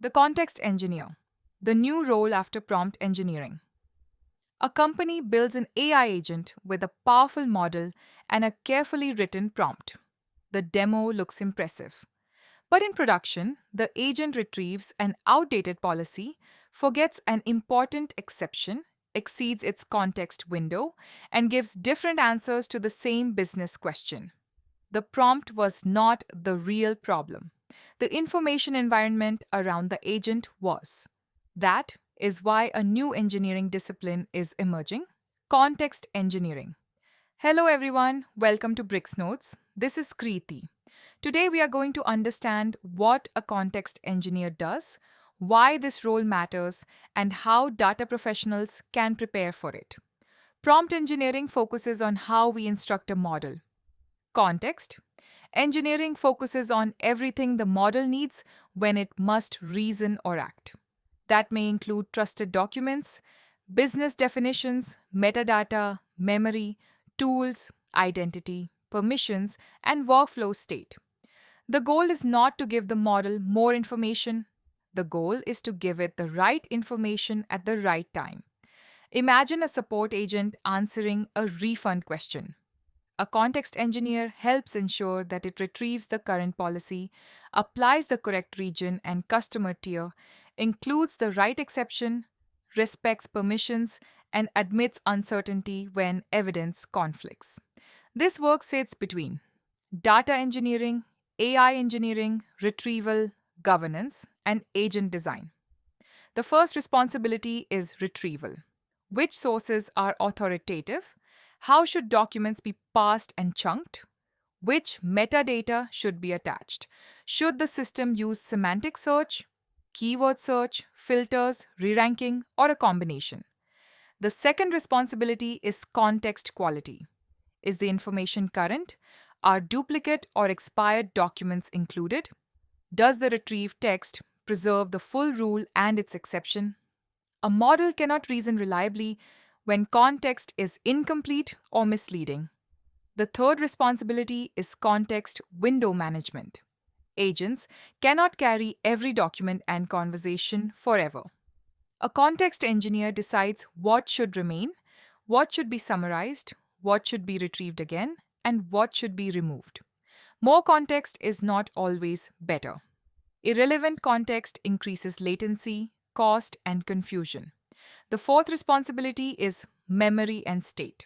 The context engineer, the new role after prompt engineering. A company builds an AI agent with a powerful model and a carefully written prompt. The demo looks impressive. But in production, the agent retrieves an outdated policy, forgets an important exception, exceeds its context window, and gives different answers to the same business question. The prompt was not the real problem. The information environment around the agent was. That is why a new engineering discipline is emerging: context engineering. Hello, everyone. Welcome to BricksNotes. This is Kriti. Today, we are going to understand what a context engineer does, why this role matters, and how data professionals can prepare for it. Prompt engineering focuses on how we instruct a model. Context engineering focuses on everything the model needs when it must reason or act. That may include trusted documents, business definitions, metadata, memory, tools, identity, permissions, and workflow state. The goal is not to give the model more information. The goal is to give it the right information at the right time. Imagine a support agent answering a refund question. A context engineer helps ensure that it retrieves the current policy, applies the correct region and customer tier, includes the right exception, respects permissions, and admits uncertainty when evidence conflicts. This work sits between data engineering, AI engineering, retrieval, governance, and agent design. The first responsibility is retrieval. Which sources are authoritative? How should documents be parsed and chunked? Which metadata should be attached? Should the system use semantic search, keyword search, filters, re-ranking, or a combination? The second responsibility is context quality. Is the information current? Are duplicate or expired documents included? Does the retrieved text preserve the full rule and its exception? A model cannot reason reliably when context is incomplete or misleading. The third responsibility is context window management. Agents cannot carry every document and conversation forever. A context engineer decides what should remain, what should be summarized, what should be retrieved again, and what should be removed. More context is not always better. Irrelevant context increases latency, cost, and confusion. The fourth responsibility is memory and state.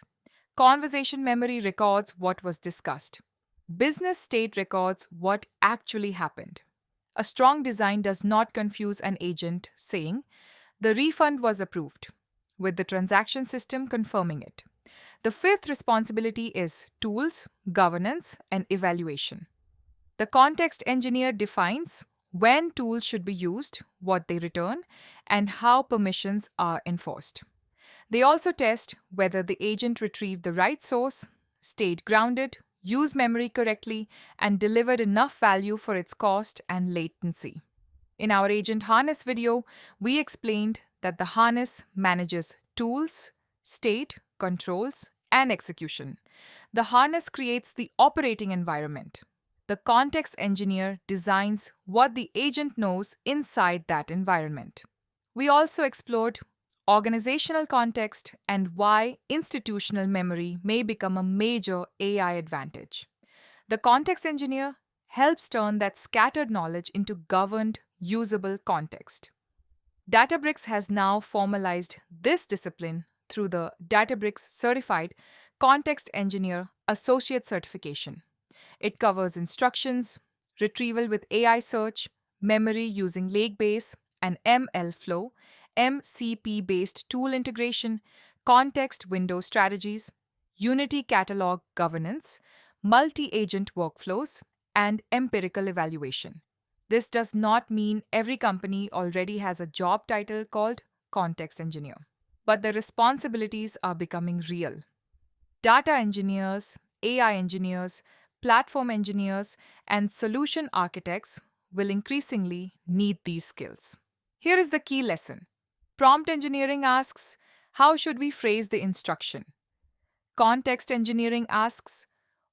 Conversation memory records what was discussed. Business state records what actually happened. A strong design does not confuse an agent saying, "The refund was approved," with the transaction system confirming it. The fifth responsibility is tools, governance, and evaluation. The context engineer defines when tools should be used, what they return, and how permissions are enforced. They also test whether the agent retrieved the right source, stayed grounded, used memory correctly, and delivered enough value for its cost and latency. In our agent harness video, we explained that the harness manages tools, state, controls, and execution. The harness creates the operating environment. The context engineer designs what the agent knows inside that environment. We also explored organizational context and why institutional memory may become a major AI advantage. The context engineer helps turn that scattered knowledge into governed, usable context. Databricks has now formalized this discipline through the Databricks Certified Context Engineer Associate Certification. It covers instructions, retrieval with AI search, memory using Lakebase and ML flow, MCP-based tool integration, context window strategies, Unity catalog governance, multi-agent workflows, and empirical evaluation. This does not mean every company already has a job title called context engineer, but the responsibilities are becoming real. Data engineers, AI engineers, platform engineers, and solution architects will increasingly need these skills. Here is the key lesson. Prompt engineering asks, how should we phrase the instruction? Context engineering asks,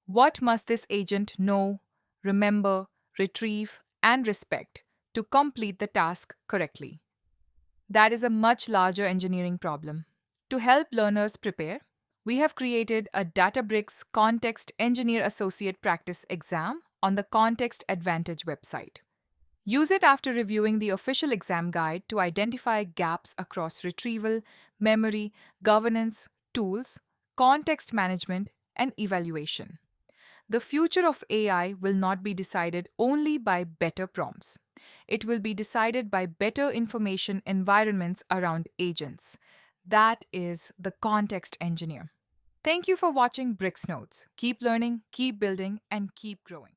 what must this agent know, remember, retrieve, and respect to complete the task correctly. That is a much larger engineering problem. To help learners prepare, we have created a Databricks Context Engineer Associate Practice exam on the Context Advantage website. Use it after reviewing the official exam guide to identify gaps across retrieval, memory, governance, tools, context management, and evaluation. The future of AI will not be decided only by better prompts. It will be decided by better information environments around agents. That is the context engineer. Thank you for watching BricksNotes. Keep learning, keep building, and keep growing.